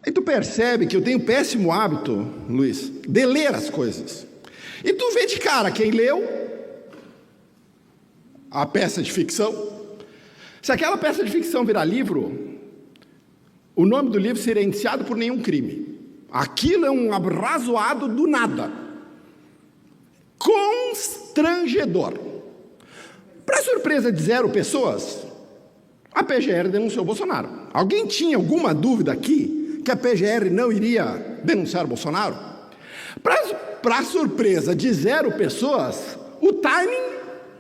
Aí tu percebe que eu tenho péssimo hábito, Luiz, de ler as coisas. E tu vê de cara quem leu a peça de ficção. Se aquela peça de ficção virar livro, o nome do livro seria Indiciado por Nenhum Crime. Aquilo é um arrazoado do nada. Constrangedor. Para surpresa de 0 pessoas, a PGR denunciou Bolsonaro. Alguém tinha alguma dúvida aqui que a PGR não iria denunciar Bolsonaro? Para surpresa de 0 pessoas, o timing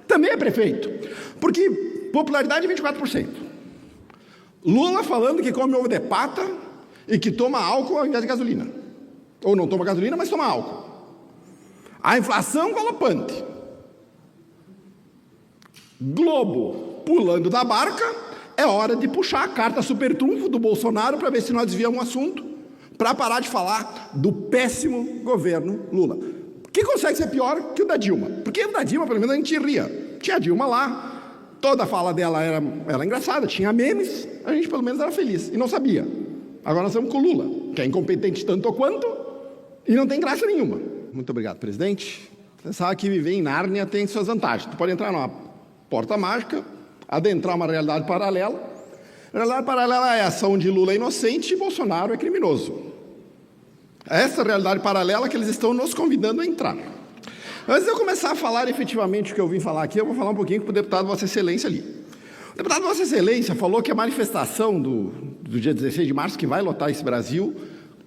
também é perfeito. Porque popularidade 24%. Lula falando que come ovo de pata e que toma álcool ao invés de gasolina. Ou não toma gasolina, mas toma álcool. A inflação galopante. Globo pulando da barca. É hora de puxar a carta super trunfo do Bolsonaro para ver se nós desviamos um assunto, para parar de falar do péssimo governo Lula. Que consegue ser pior que o da Dilma. Porque o da Dilma, pelo menos, a gente ria. Tinha a Dilma lá, toda a fala dela era engraçada, tinha memes, a gente pelo menos era feliz e não sabia. Agora nós estamos com o Lula, que é incompetente tanto quanto e não tem graça nenhuma. Muito obrigado, presidente. Você sabe que viver em Nárnia tem suas vantagens. Tu pode entrar numa porta mágica, adentrar uma realidade paralela. A realidade paralela é essa, onde Lula é inocente e Bolsonaro é criminoso. É essa realidade paralela que eles estão nos convidando a entrar. Antes de eu começar a falar efetivamente o que eu vim falar aqui, eu vou falar um pouquinho com o deputado Vossa Excelência ali. O deputado Vossa Excelência falou que a manifestação do dia 16 de março, que vai lotar esse Brasil,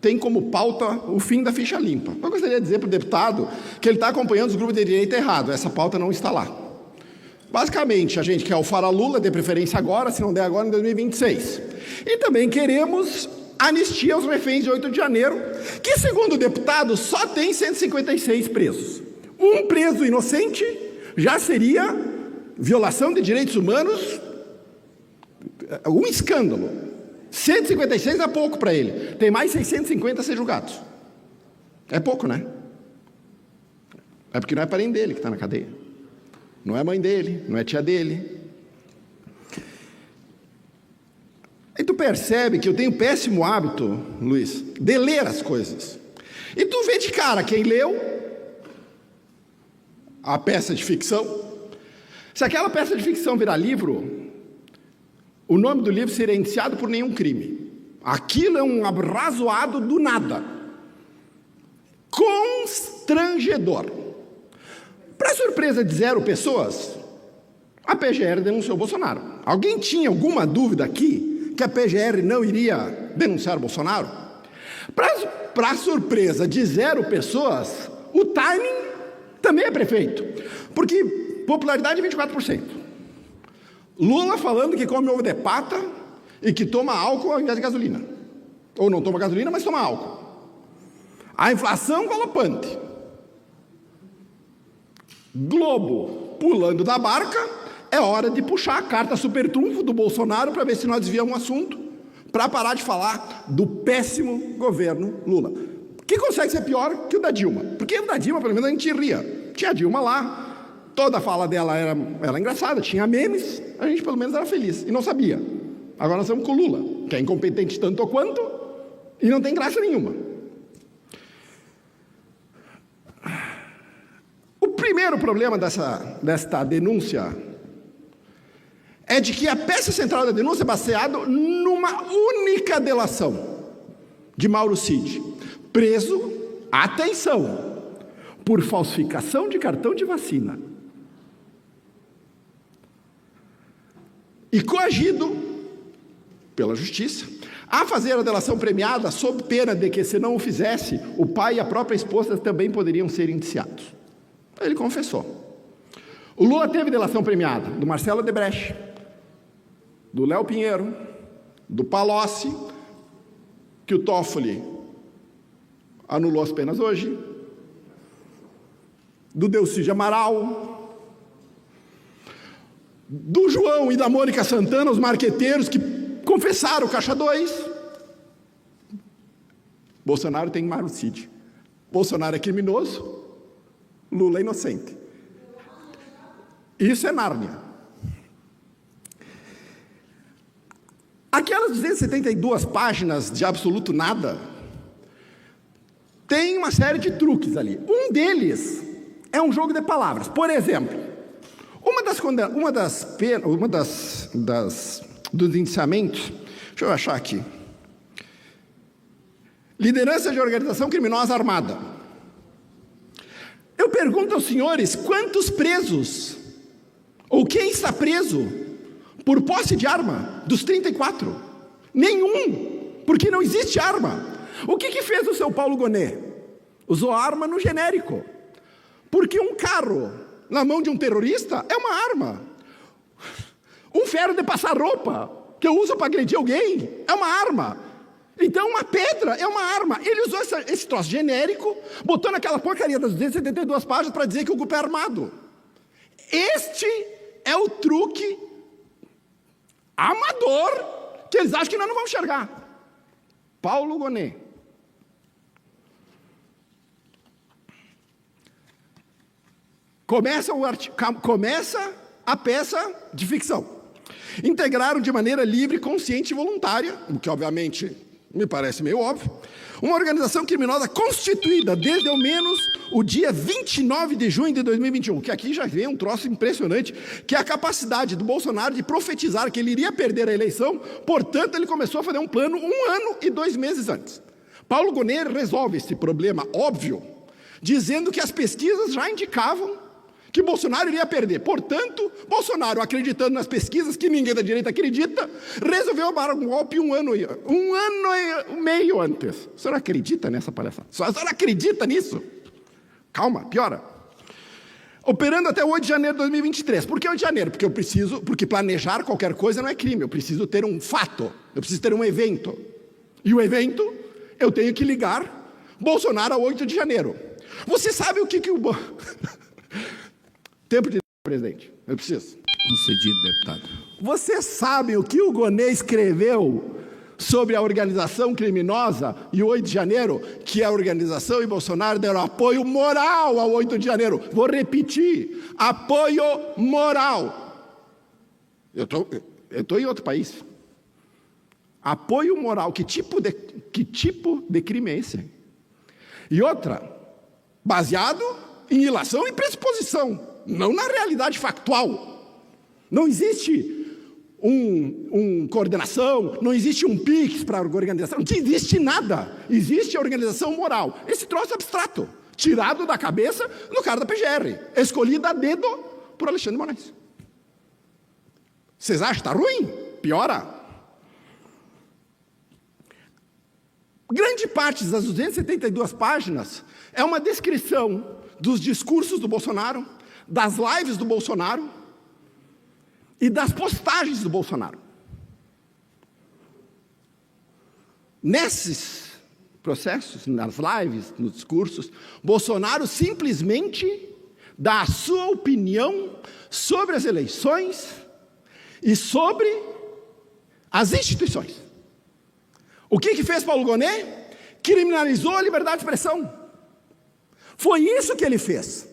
tem como pauta o fim da ficha limpa. Eu gostaria de dizer para o deputado que ele está acompanhando os grupos de direita errado. Essa pauta não está lá. Basicamente, a gente quer o fora Lula, de preferência agora, se não der agora, em 2026. E também queremos anistia aos reféns de 8 de janeiro, que, segundo o deputado, só tem 156 presos. Um preso inocente já seria violação de direitos humanos, um escândalo. 156 é pouco para ele. Tem mais 650 a ser julgados. É pouco, né? É porque não é parente dele que está na cadeia. Não é mãe dele, não é tia dele. Aí tu percebe que eu tenho péssimo hábito, Luiz, de ler as coisas. E tu vê de cara quem leu a peça de ficção. Se aquela peça de ficção virar livro, o nome do livro seria Indiciado por Nenhum Crime. Aquilo é um arrazoado do nada. Constrangedor. Para surpresa de 0 pessoas, a PGR denunciou Bolsonaro. Alguém tinha alguma dúvida aqui que a PGR não iria denunciar Bolsonaro? Para surpresa de 0 pessoas, o timing também é perfeito. Porque popularidade 24%. Lula falando que come ovo de pata e que toma álcool ao invés de gasolina. Ou não toma gasolina, mas toma álcool. A inflação galopante. Globo pulando da barca. É hora de puxar a carta super trunfo do Bolsonaro para ver se nós desviamos um assunto, para parar de falar do péssimo governo Lula. Que consegue ser pior que o da Dilma. Porque o da Dilma, pelo menos, a gente ria. Tinha a Dilma lá, toda a fala dela era engraçada, tinha memes, a gente pelo menos era feliz e não sabia. Agora nós estamos com o Lula, que é incompetente tanto quanto e não tem graça nenhuma. O primeiro problema desta denúncia é de que a peça central da denúncia é baseada numa única delação de Mauro Cid, preso, atenção, por falsificação de cartão de vacina e coagido pela justiça a fazer a delação premiada sob pena de que, se não o fizesse, o pai e a própria esposa também poderiam ser indiciados. Ele confessou. O Lula teve delação premiada do Marcelo Odebrecht, do Léo Pinheiro, do Palocci, que o Toffoli anulou as penas hoje, do Delcy Amaral, do João e da Mônica Santana, os marqueteiros que confessaram o Caixa 2. Bolsonaro tem Mauro Cid. Bolsonaro é criminoso, Lula é inocente. Isso é Nárnia. Aquelas Aquelas 272 páginas de absoluto nada, tem uma série de truques ali. Um deles é um jogo de palavras. Por exemplo, dos indiciamentos, deixa eu achar aqui. Liderança de organização criminosa armada. Eu pergunto aos senhores, quantos presos, ou quem está preso por posse de arma, dos 34? Nenhum, porque não existe arma. O que fez o seu Paulo Gonet? Usou arma no genérico. Porque um carro na mão de um terrorista é uma arma. Um ferro de passar roupa, que eu uso para agredir alguém, é uma arma. Então uma pedra é uma arma. Ele usou esse troço genérico, botou naquela porcaria das 272 páginas para dizer que o grupo é armado. Este é o truque amador que eles acham que nós não vamos enxergar. Paulo Gonet. Começa a peça de ficção. Integraram de maneira livre, consciente e voluntária, o que obviamente me parece meio óbvio, uma organização criminosa constituída desde ao menos o dia 29 de junho de 2021, que aqui já vem um troço impressionante, que é a capacidade do Bolsonaro de profetizar que ele iria perder a eleição, portanto ele começou a fazer um plano 1 ano e 2 meses antes. Paulo Gonet resolve esse problema óbvio, dizendo que as pesquisas já indicavam que Bolsonaro iria perder. Portanto, Bolsonaro, acreditando nas pesquisas, que ninguém da direita acredita, resolveu dar um golpe um ano e meio antes. O senhor acredita nessa palhaçada? O senhor acredita nisso? Calma, piora. Operando até 8 de janeiro de 2023. Por que 8 de janeiro? Porque planejar qualquer coisa não é crime. Eu preciso ter um fato. Eu preciso ter um evento. E o evento, eu tenho que ligar Bolsonaro a 8 de janeiro. Você sabe o que o... Tempo de presidente, eu preciso. Concedido, deputado. Você sabe o que o Gonet escreveu sobre a organização criminosa e o 8 de janeiro? Que a organização e Bolsonaro deram apoio moral ao 8 de janeiro. Vou repetir, apoio moral. Eu estou em outro país. Apoio moral, que tipo de crime é esse? E outra, baseado em ilação e pressuposição. Não na realidade factual. Não existe coordenação, não existe um PIX para a organização, não existe nada. Existe a organização moral. Esse troço abstrato, tirado da cabeça do cara da PGR, escolhido a dedo por Alexandre de Moraes. Vocês acham que está ruim? Piora. Grande parte das 272 páginas é uma descrição dos discursos do Bolsonaro, das lives do Bolsonaro e das postagens do Bolsonaro. Nesses processos, nas lives, nos discursos, Bolsonaro simplesmente dá a sua opinião sobre as eleições e sobre as instituições. O que fez Paulo Gonet? Criminalizou a liberdade de expressão. Foi isso que ele fez.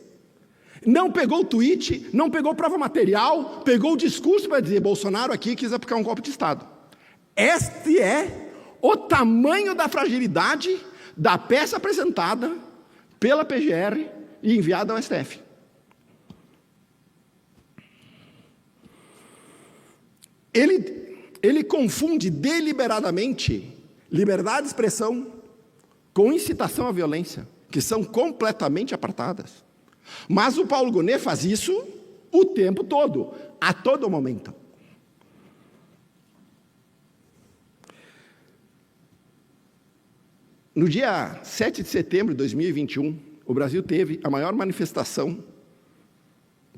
Não pegou o tweet, não pegou prova material, pegou o discurso para dizer Bolsonaro aqui quis aplicar um golpe de Estado. Este é o tamanho da fragilidade da peça apresentada pela PGR e enviada ao STF. Ele confunde deliberadamente liberdade de expressão com incitação à violência, que são completamente apartadas. Mas o Paulo Gonet faz isso o tempo todo, a todo momento. No dia 7 de setembro de 2021, o Brasil teve a maior manifestação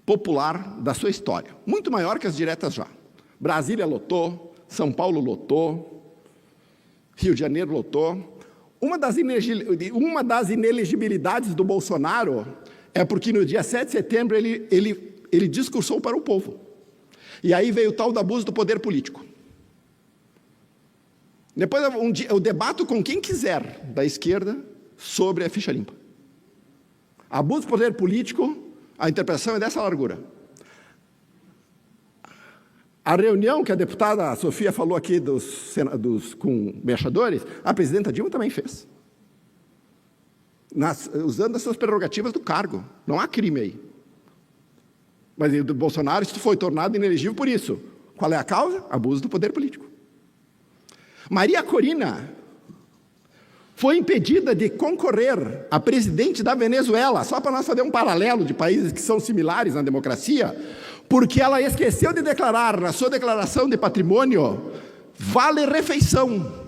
popular da sua história, muito maior que as diretas já. Brasília lotou, São Paulo lotou, Rio de Janeiro lotou. Uma das inelegibilidades do Bolsonaro é porque no dia 7 de setembro ele discursou para o povo. E aí veio o tal do abuso do poder político. Depois eu debato com quem quiser da esquerda sobre a ficha limpa. Abuso do poder político, a interpretação é dessa largura. A reunião que a deputada Sofia falou aqui com embaixadores, a presidenta Dilma também fez. Usando as suas prerrogativas do cargo. Não há crime aí. Mas o Bolsonaro foi tornado inelegível por isso. Qual é a causa? Abuso do poder político. Maria Corina foi impedida de concorrer a presidente da Venezuela, só para nós fazer um paralelo de países que são similares na democracia, porque ela esqueceu de declarar na sua declaração de patrimônio vale-refeição.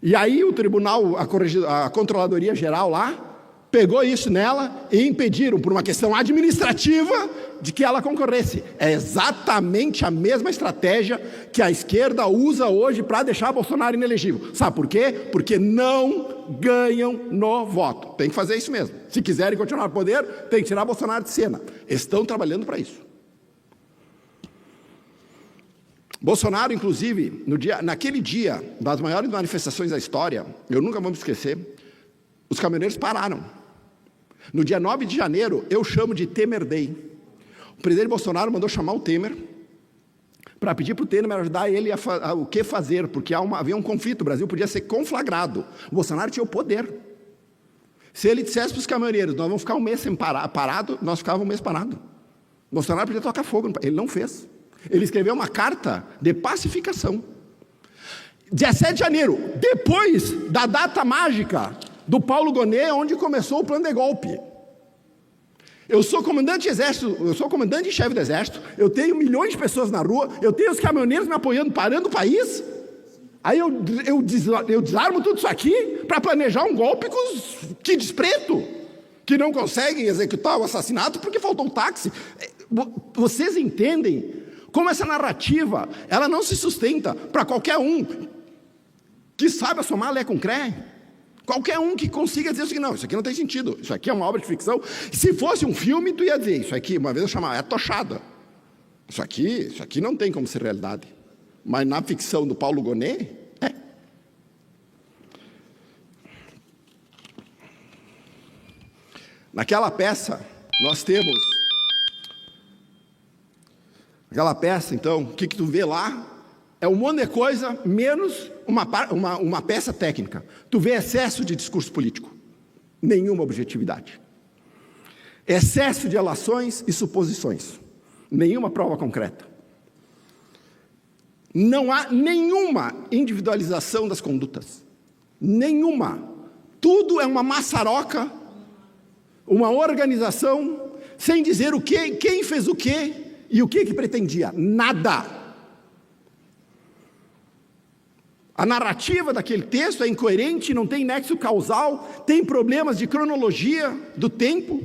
E aí o tribunal, a Controladoria Geral lá, pegou isso nela e impediram, por uma questão administrativa, de que ela concorresse. É exatamente a mesma estratégia que a esquerda usa hoje para deixar Bolsonaro inelegível. Sabe por quê? Porque não ganham no voto. Tem que fazer isso mesmo. Se quiserem continuar no poder, tem que tirar Bolsonaro de cena. Estão trabalhando para isso. Bolsonaro, inclusive, naquele dia das maiores manifestações da história, eu nunca vou me esquecer, os caminhoneiros pararam. No dia 9 de janeiro, eu chamo de Temer Day. O presidente Bolsonaro mandou chamar o Temer para pedir para o Temer ajudar ele a o que fazer, porque havia um conflito, o Brasil podia ser conflagrado. O Bolsonaro tinha o poder. Se ele dissesse para os caminhoneiros, nós vamos ficar um mês parado, nós ficávamos um mês parado. O Bolsonaro podia tocar fogo, ele não fez. Ele escreveu uma carta de pacificação. 17 de janeiro, depois da data mágica do Paulo Gonet, onde começou o plano de golpe. Eu sou comandante de exército, eu sou comandante e chefe do exército, eu tenho milhões de pessoas na rua, eu tenho os caminhoneiros me apoiando, parando o país. Aí eu desarmo tudo isso aqui para planejar um golpe que desprezo, que não conseguem executar o assassinato porque faltou um táxi. Vocês entendem como essa narrativa, ela não se sustenta para qualquer um que saiba somar Lé com Cré. Qualquer um que consiga dizer assim, não, isso aqui não tem sentido, isso aqui é uma obra de ficção. Se fosse um filme, tu ia dizer, isso aqui, uma vez eu chamava, é tochada. Isso aqui não tem como ser realidade. Mas na ficção do Paulo Gonet, é. Naquela peça, nós temos... Aquela peça, então, o que tu vê lá é um monte de coisa, menos uma peça técnica. Tu vê excesso de discurso político, nenhuma objetividade. Excesso de relações e suposições, nenhuma prova concreta. Não há nenhuma individualização das condutas, nenhuma. Tudo é uma maçaroca, uma organização, sem dizer o que, quem fez o quê, e o que pretendia? Nada. A narrativa daquele texto é incoerente, não tem nexo causal, tem problemas de cronologia do tempo.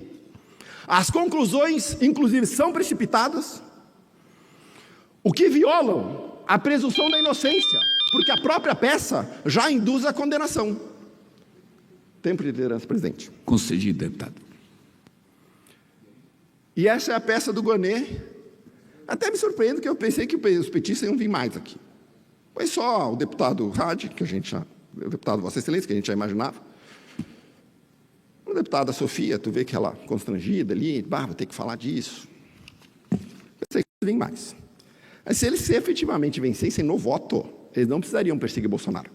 As conclusões, inclusive, são precipitadas, o que violam a presunção da inocência, porque a própria peça já induz a condenação. Tempo de liderança, presidente. Concedido, deputado. E essa é a peça do Gonet. Até me surpreendo que eu pensei que os petistas iam vir mais aqui. Foi só o deputado Hadi, que a gente já... O deputado Vossa Excelência, que a gente já imaginava. A deputada Sofia, tu vê que ela constrangida ali, vou ter que falar disso. Pensei que iam vir mais. Mas se eles efetivamente vencessem no voto, eles não precisariam perseguir Bolsonaro.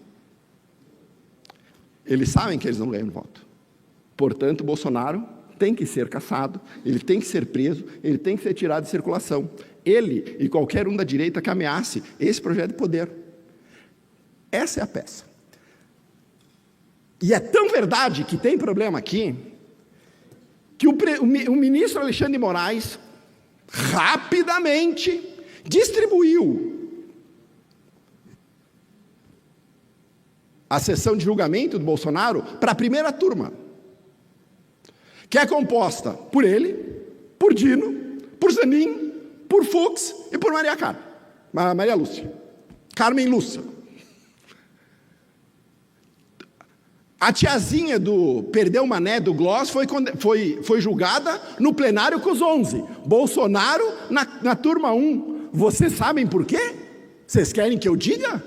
Eles sabem que eles não ganham no voto. Portanto, Bolsonaro tem que ser cassado, ele tem que ser preso, ele tem que ser tirado de circulação. Ele e qualquer um da direita que ameace esse projeto de poder. Essa é a peça. E é tão verdade que tem problema aqui, que o ministro Alexandre de Moraes rapidamente distribuiu a sessão de julgamento do Bolsonaro para a primeira turma, que é composta por ele, por Dino, por Zanin, por Fux e por Maria Lúcia. Carmen Lúcia. A tiazinha do Perdeu Mané, do Gloss, foi julgada no plenário com os 11. Bolsonaro na turma 1. Vocês sabem por quê? Vocês querem que eu diga?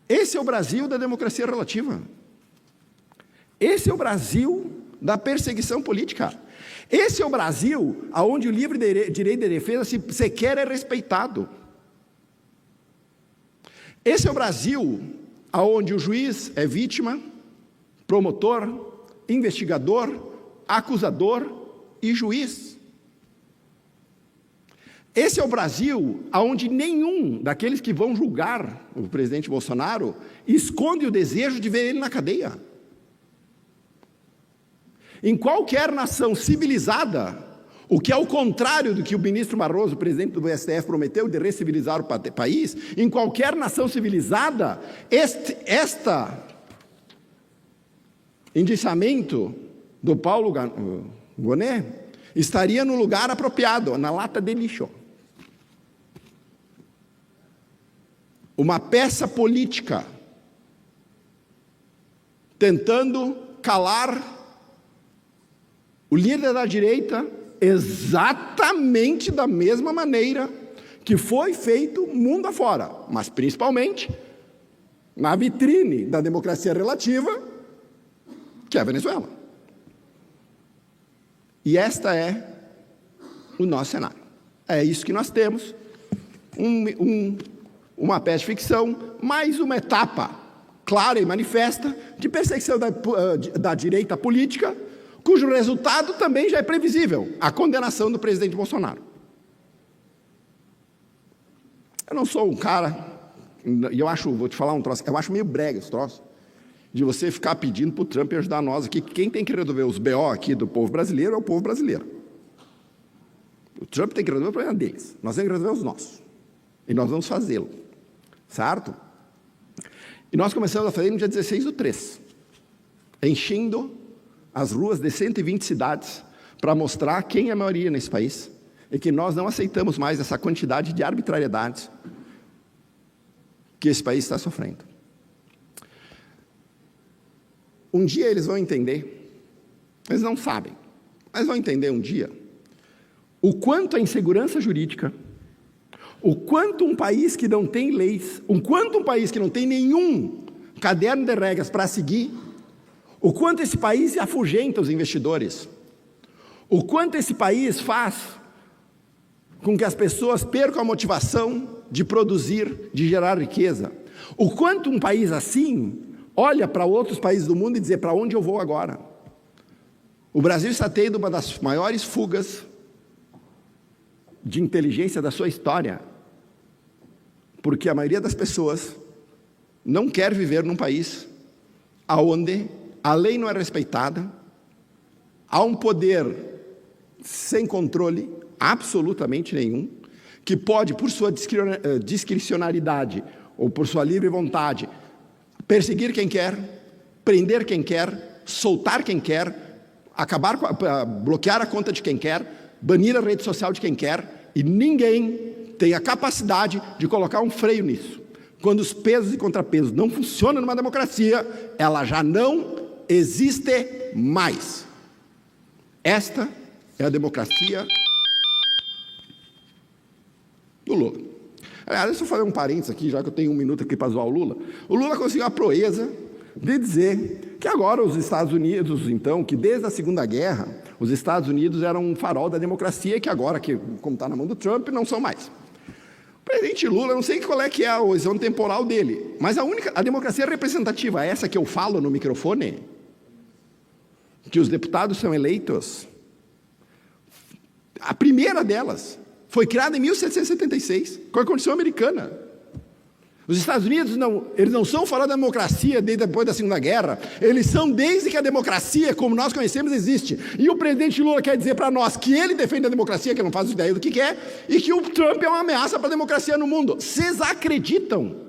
Esse é o Brasil da democracia relativa. Esse é o Brasil da perseguição política. Esse é o Brasil onde o livre direito de defesa sequer é respeitado. Esse é o Brasil onde o juiz é vítima, promotor, investigador, acusador e juiz. Esse é o Brasil onde nenhum daqueles que vão julgar o presidente Bolsonaro esconde o desejo de ver ele na cadeia. Em qualquer nação civilizada, o que é o contrário do que o ministro Barroso, o presidente do STF, prometeu de recivilizar o país, em qualquer nação civilizada, este indiciamento do Paulo Gonet estaria no lugar apropriado, na lata de lixo. Uma peça política tentando calar o líder da direita exatamente da mesma maneira que foi feito mundo afora, mas principalmente na vitrine da democracia relativa, que é a Venezuela. E esta é o nosso cenário. É isso que nós temos, uma peça de ficção, mais uma etapa clara e manifesta de perseguição da direita política, cujo resultado também já é previsível, a condenação do presidente Bolsonaro. Eu não sou um cara, e vou te falar um troço, eu acho meio brega esse troço, de você ficar pedindo para o Trump ajudar nós aqui. Quem tem que resolver os BO aqui do povo brasileiro é o povo brasileiro. O Trump tem que resolver o problema deles, nós temos que resolver os nossos. E nós vamos fazê-lo, certo? E nós começamos a fazer no dia 16/3, enchendo as ruas de 120 cidades para mostrar quem é a maioria nesse país e que nós não aceitamos mais essa quantidade de arbitrariedades que esse país está sofrendo. Um dia eles vão entender, eles não sabem, mas vão entender um dia o quanto a insegurança jurídica, o quanto um país que não tem leis, o quanto um país que não tem nenhum caderno de regras para seguir, o quanto esse país afugenta os investidores, o quanto esse país faz com que as pessoas percam a motivação de produzir, de gerar riqueza, o quanto um país assim olha para outros países do mundo e dizer: para onde eu vou agora? O Brasil está tendo uma das maiores fugas de inteligência da sua história, porque a maioria das pessoas não quer viver num país onde a lei não é respeitada, há um poder sem controle absolutamente nenhum, que pode, por sua discricionariedade ou por sua livre vontade, perseguir quem quer, prender quem quer, soltar quem quer, bloquear a conta de quem quer, banir a rede social de quem quer, e ninguém tem a capacidade de colocar um freio nisso. Quando os pesos e contrapesos não funcionam numa democracia, ela já não existe mais. Esta é a democracia do Lula. Aliás, deixa eu fazer um parênteses aqui, já que eu tenho 1 minuto aqui para zoar o Lula. O Lula conseguiu a proeza de dizer que agora os Estados Unidos, então, que desde a Segunda Guerra, os Estados Unidos eram um farol da democracia, que agora, como está na mão do Trump, não são mais. O presidente Lula, não sei qual é que é a horizonte temporal dele, mas a democracia representativa, essa que eu falo no microfone, que os deputados são eleitos, a primeira delas foi criada em 1776, com a Constituição Americana. Os Estados Unidos, eles não são fora da democracia desde depois da Segunda Guerra, eles são desde que a democracia, como nós conhecemos, existe. E o presidente Lula quer dizer para nós que ele defende a democracia, que não faz ideia do que quer, e que o Trump é uma ameaça para a democracia no mundo. Vocês acreditam?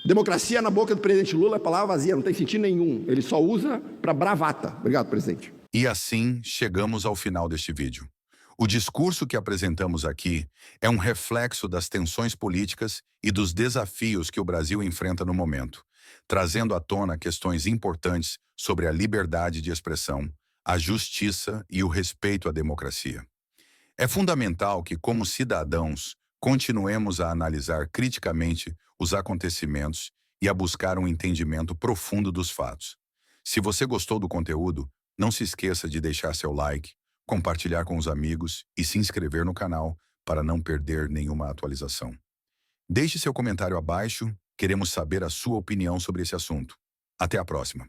Democracia na boca do presidente Lula é palavra vazia, não tem sentido nenhum. Ele só usa para bravata. Obrigado, presidente. E assim chegamos ao final deste vídeo. O discurso que apresentamos aqui é um reflexo das tensões políticas e dos desafios que o Brasil enfrenta no momento, trazendo à tona questões importantes sobre a liberdade de expressão, a justiça e o respeito à democracia. É fundamental que, como cidadãos, continuemos a analisar criticamente os acontecimentos e a buscar um entendimento profundo dos fatos. Se você gostou do conteúdo, Não se esqueça de deixar seu like, compartilhar com os amigos e se inscrever no canal para não perder nenhuma atualização. Deixe seu comentário abaixo, queremos saber a sua opinião sobre esse assunto. Até a próxima.